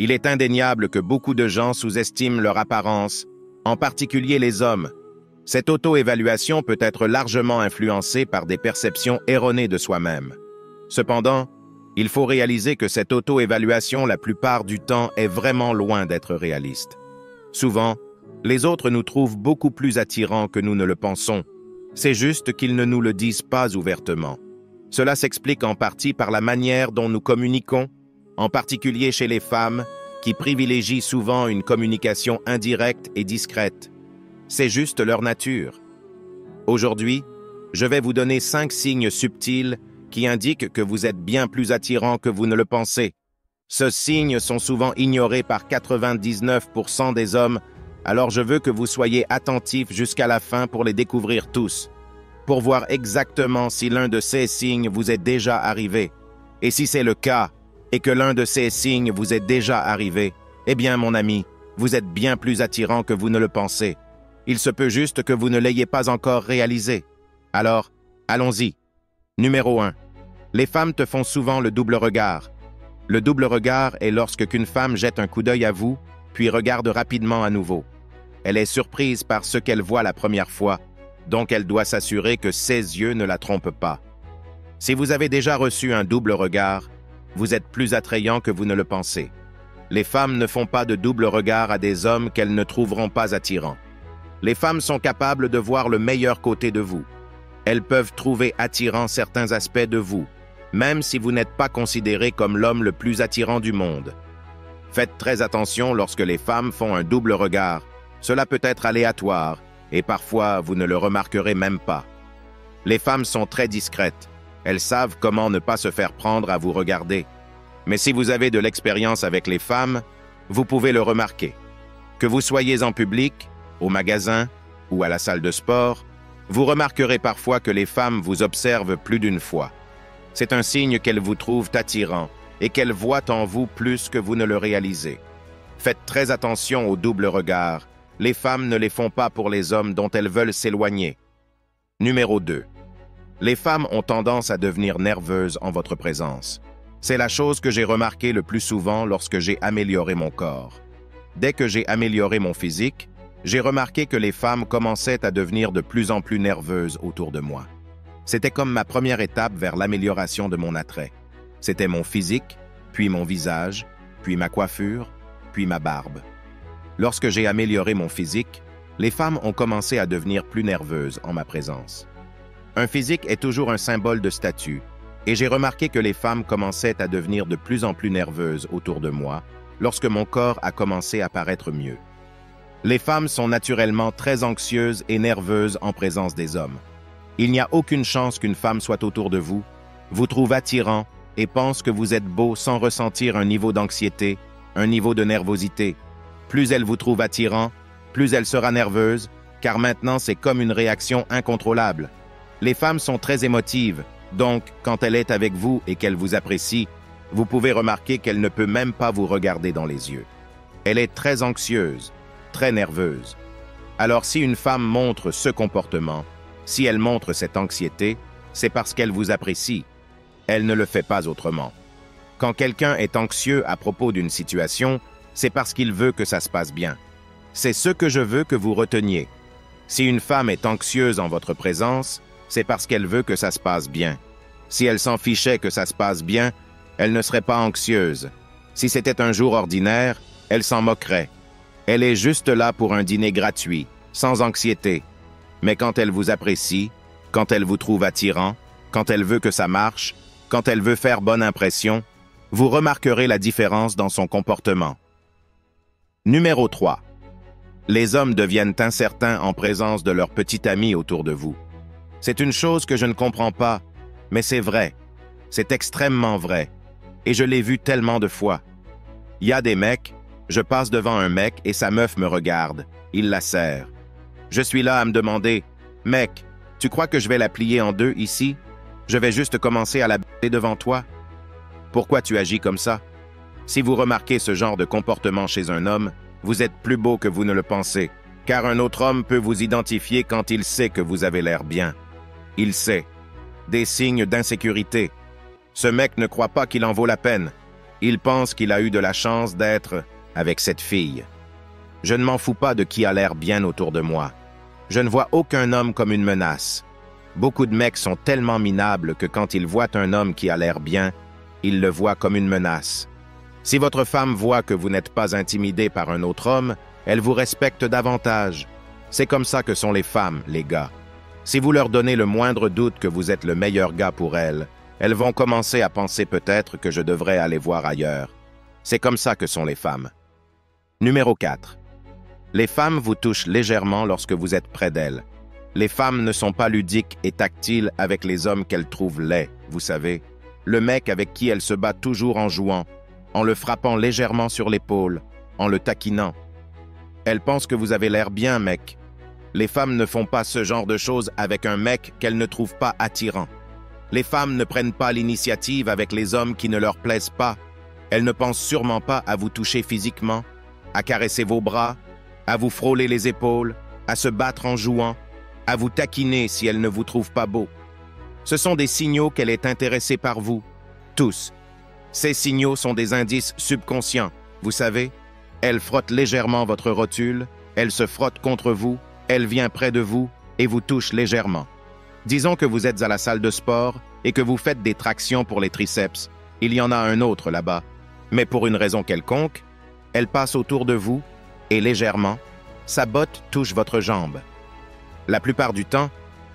Il est indéniable que beaucoup de gens sous-estiment leur apparence, en particulier les hommes. Cette auto-évaluation peut être largement influencée par des perceptions erronées de soi-même. Cependant, il faut réaliser que cette auto-évaluation, la plupart du temps, est vraiment loin d'être réaliste. Souvent, les autres nous trouvent beaucoup plus attirants que nous ne le pensons. C'est juste qu'ils ne nous le disent pas ouvertement. Cela s'explique en partie par la manière dont nous communiquons, en particulier chez les femmes, qui privilégient souvent une communication indirecte et discrète. C'est juste leur nature. Aujourd'hui, je vais vous donner 5 signes subtils qui indiquent que vous êtes bien plus attirant que vous ne le pensez. Ces signes sont souvent ignorés par 99% des hommes, alors je veux que vous soyez attentifs jusqu'à la fin pour les découvrir tous, pour voir exactement si l'un de ces signes vous est déjà arrivé. Et si c'est le cas, et que l'un de ces signes vous est déjà arrivé, eh bien mon ami, vous êtes bien plus attirant que vous ne le pensez. Il se peut juste que vous ne l'ayez pas encore réalisé. Alors, allons-y. Numéro 1. Les femmes te font souvent le double regard. Le double regard est lorsque qu'une femme jette un coup d'œil à vous, puis regarde rapidement à nouveau. Elle est surprise par ce qu'elle voit la première fois, donc elle doit s'assurer que ses yeux ne la trompent pas. Si vous avez déjà reçu un double regard, vous êtes plus attrayant que vous ne le pensez. Les femmes ne font pas de double regard à des hommes qu'elles ne trouveront pas attirants. Les femmes sont capables de voir le meilleur côté de vous. Elles peuvent trouver attirant certains aspects de vous, même si vous n'êtes pas considéré comme l'homme le plus attirant du monde. Faites très attention lorsque les femmes font un double regard. Cela peut être aléatoire, et parfois vous ne le remarquerez même pas. Les femmes sont très discrètes. Elles savent comment ne pas se faire prendre à vous regarder. Mais si vous avez de l'expérience avec les femmes, vous pouvez le remarquer. Que vous soyez en public, au magasin ou à la salle de sport, vous remarquerez parfois que les femmes vous observent plus d'une fois. C'est un signe qu'elles vous trouvent attirant et qu'elles voient en vous plus que vous ne le réalisez. Faites très attention au double regard. Les femmes ne les font pas pour les hommes dont elles veulent s'éloigner. Numéro 2. Les femmes ont tendance à devenir nerveuses en votre présence. C'est la chose que j'ai remarquée le plus souvent lorsque j'ai amélioré mon corps. Dès que j'ai amélioré mon physique, j'ai remarqué que les femmes commençaient à devenir de plus en plus nerveuses autour de moi. C'était comme ma première étape vers l'amélioration de mon attrait. C'était mon physique, puis mon visage, puis ma coiffure, puis ma barbe. Lorsque j'ai amélioré mon physique, les femmes ont commencé à devenir plus nerveuses en ma présence. Un physique est toujours un symbole de statut, et j'ai remarqué que les femmes commençaient à devenir de plus en plus nerveuses autour de moi lorsque mon corps a commencé à paraître mieux. Les femmes sont naturellement très anxieuses et nerveuses en présence des hommes. Il n'y a aucune chance qu'une femme soit autour de vous, vous trouve attirant et pense que vous êtes beau sans ressentir un niveau d'anxiété, un niveau de nervosité. Plus elle vous trouve attirant, plus elle sera nerveuse, car maintenant c'est comme une réaction incontrôlable. Les femmes sont très émotives, donc quand elle est avec vous et qu'elle vous apprécie, vous pouvez remarquer qu'elle ne peut même pas vous regarder dans les yeux. Elle est très anxieuse, très nerveuse. Alors si une femme montre ce comportement, si elle montre cette anxiété, c'est parce qu'elle vous apprécie. Elle ne le fait pas autrement. Quand quelqu'un est anxieux à propos d'une situation, c'est parce qu'il veut que ça se passe bien. C'est ce que je veux que vous reteniez. Si une femme est anxieuse en votre présence, c'est parce qu'elle veut que ça se passe bien. Si elle s'en fichait que ça se passe bien, elle ne serait pas anxieuse. Si c'était un jour ordinaire, elle s'en moquerait. Elle est juste là pour un dîner gratuit, sans anxiété. Mais quand elle vous apprécie, quand elle vous trouve attirant, quand elle veut que ça marche, quand elle veut faire bonne impression, vous remarquerez la différence dans son comportement. Numéro 3. Les hommes deviennent incertains en présence de leur petit ami autour de vous. C'est une chose que je ne comprends pas, mais c'est vrai. C'est extrêmement vrai. Et je l'ai vu tellement de fois. Il y a des mecs, je passe devant un mec et sa meuf me regarde. Il la serre. Je suis là à me demander, « Mec, tu crois que je vais la plier en deux ici? Je vais juste commencer à la baiser devant toi? » Pourquoi tu agis comme ça? Si vous remarquez ce genre de comportement chez un homme, vous êtes plus beau que vous ne le pensez, car un autre homme peut vous identifier quand il sait que vous avez l'air bien. Il sait. Des signes d'insécurité. Ce mec ne croit pas qu'il en vaut la peine. Il pense qu'il a eu de la chance d'être avec cette fille. Je ne m'en fous pas de qui a l'air bien autour de moi. Je ne vois aucun homme comme une menace. Beaucoup de mecs sont tellement minables que quand ils voient un homme qui a l'air bien, ils le voient comme une menace. Si votre femme voit que vous n'êtes pas intimidé par un autre homme, elle vous respecte davantage. C'est comme ça que sont les femmes, les gars. Si vous leur donnez le moindre doute que vous êtes le meilleur gars pour elles, elles vont commencer à penser peut-être que je devrais aller voir ailleurs. C'est comme ça que sont les femmes. Numéro 4. Les femmes vous touchent légèrement lorsque vous êtes près d'elles. Les femmes ne sont pas ludiques et tactiles avec les hommes qu'elles trouvent laids, vous savez. Le mec avec qui elles se battent toujours en jouant, en le frappant légèrement sur l'épaule, en le taquinant. Elles pensent que vous avez l'air bien, mec. Les femmes ne font pas ce genre de choses avec un mec qu'elles ne trouvent pas attirant. Les femmes ne prennent pas l'initiative avec les hommes qui ne leur plaisent pas. Elles ne pensent sûrement pas à vous toucher physiquement, à caresser vos bras, à vous frôler les épaules, à se battre en jouant, à vous taquiner si elles ne vous trouvent pas beau. Ce sont des signaux qu'elle est intéressée par vous, tous. Ces signaux sont des indices subconscients, vous savez. Elle frotte légèrement votre rotule, elle se frotte contre vous, elle vient près de vous et vous touche légèrement. Disons que vous êtes à la salle de sport et que vous faites des tractions pour les triceps. Il y en a un autre là-bas. Mais pour une raison quelconque, elle passe autour de vous et légèrement, sa botte touche votre jambe. La plupart du temps,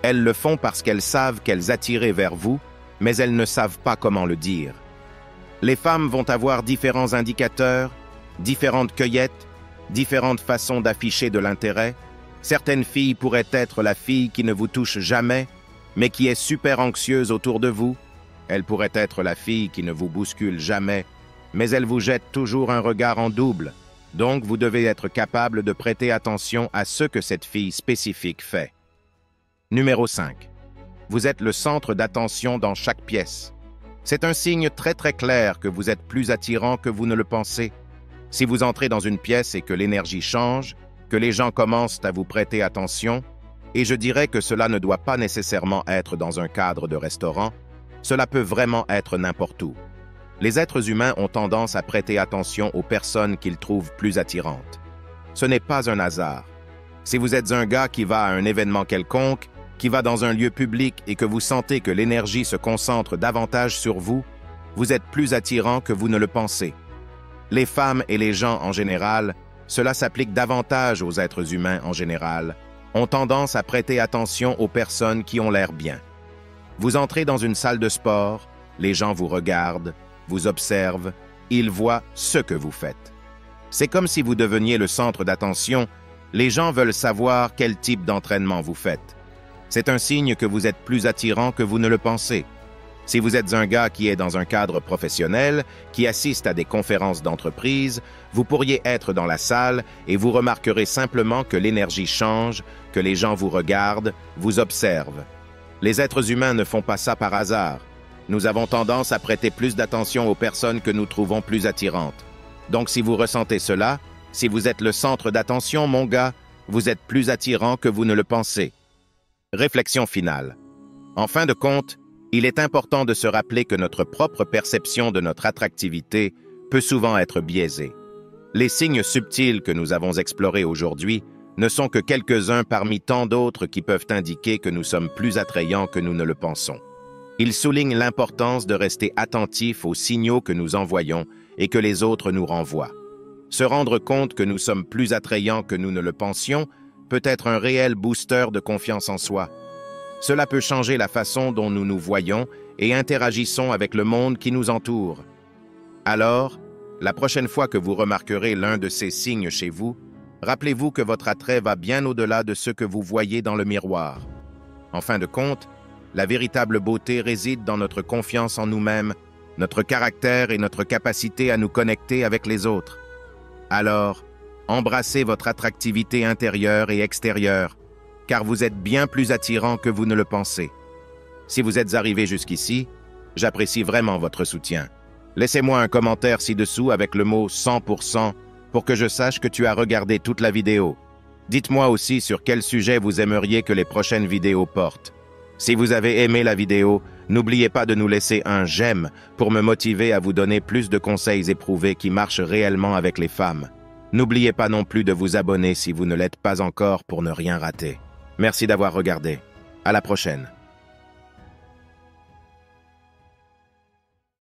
elles le font parce qu'elles savent qu'elles attirent vers vous, mais elles ne savent pas comment le dire. Les femmes vont avoir différents indicateurs, différentes cueillettes, différentes façons d'afficher de l'intérêt. Certaines filles pourraient être la fille qui ne vous touche jamais, mais qui est super anxieuse autour de vous. Elle pourrait être la fille qui ne vous bouscule jamais, mais elle vous jette toujours un regard en double. Donc, vous devez être capable de prêter attention à ce que cette fille spécifique fait. Numéro 5. Vous êtes le centre d'attention dans chaque pièce. C'est un signe très clair que vous êtes plus attirant que vous ne le pensez. Si vous entrez dans une pièce et que l'énergie change, que les gens commencent à vous prêter attention, et je dirais que cela ne doit pas nécessairement être dans un cadre de restaurant, cela peut vraiment être n'importe où. Les êtres humains ont tendance à prêter attention aux personnes qu'ils trouvent plus attirantes. Ce n'est pas un hasard. Si vous êtes un gars qui va à un événement quelconque, qui va dans un lieu public et que vous sentez que l'énergie se concentre davantage sur vous, vous êtes plus attirant que vous ne le pensez. Les femmes et les gens en général, cela s'applique davantage aux êtres humains en général, ont tendance à prêter attention aux personnes qui ont l'air bien. Vous entrez dans une salle de sport, les gens vous regardent, vous observent, ils voient ce que vous faites. C'est comme si vous deveniez le centre d'attention, les gens veulent savoir quel type d'entraînement vous faites. C'est un signe que vous êtes plus attirant que vous ne le pensez. Si vous êtes un gars qui est dans un cadre professionnel, qui assiste à des conférences d'entreprise, vous pourriez être dans la salle et vous remarquerez simplement que l'énergie change, que les gens vous regardent, vous observent. Les êtres humains ne font pas ça par hasard. Nous avons tendance à prêter plus d'attention aux personnes que nous trouvons plus attirantes. Donc si vous ressentez cela, si vous êtes le centre d'attention, mon gars, vous êtes plus attirant que vous ne le pensez. Réflexion finale. En fin de compte, il est important de se rappeler que notre propre perception de notre attractivité peut souvent être biaisée. Les signes subtils que nous avons explorés aujourd'hui ne sont que quelques-uns parmi tant d'autres qui peuvent indiquer que nous sommes plus attrayants que nous ne le pensons. Ils soulignent l'importance de rester attentifs aux signaux que nous envoyons et que les autres nous renvoient. Se rendre compte que nous sommes plus attrayants que nous ne le pensions peut être un réel booster de confiance en soi. Cela peut changer la façon dont nous nous voyons et interagissons avec le monde qui nous entoure. Alors, la prochaine fois que vous remarquerez l'un de ces signes chez vous, rappelez-vous que votre attrait va bien au-delà de ce que vous voyez dans le miroir. En fin de compte, la véritable beauté réside dans notre confiance en nous-mêmes, notre caractère et notre capacité à nous connecter avec les autres. Alors, embrassez votre attractivité intérieure et extérieure, car vous êtes bien plus attirant que vous ne le pensez. Si vous êtes arrivé jusqu'ici, j'apprécie vraiment votre soutien. Laissez-moi un commentaire ci-dessous avec le mot 100% pour que je sache que tu as regardé toute la vidéo. Dites-moi aussi sur quel sujet vous aimeriez que les prochaines vidéos portent. Si vous avez aimé la vidéo, N'oubliez pas de nous laisser un j'aime pour me motiver à vous donner plus de conseils éprouvés qui marchent réellement avec les femmes. N'oubliez pas non plus de vous abonner si vous ne l'êtes pas encore pour ne rien rater. Merci d'avoir regardé. À la prochaine.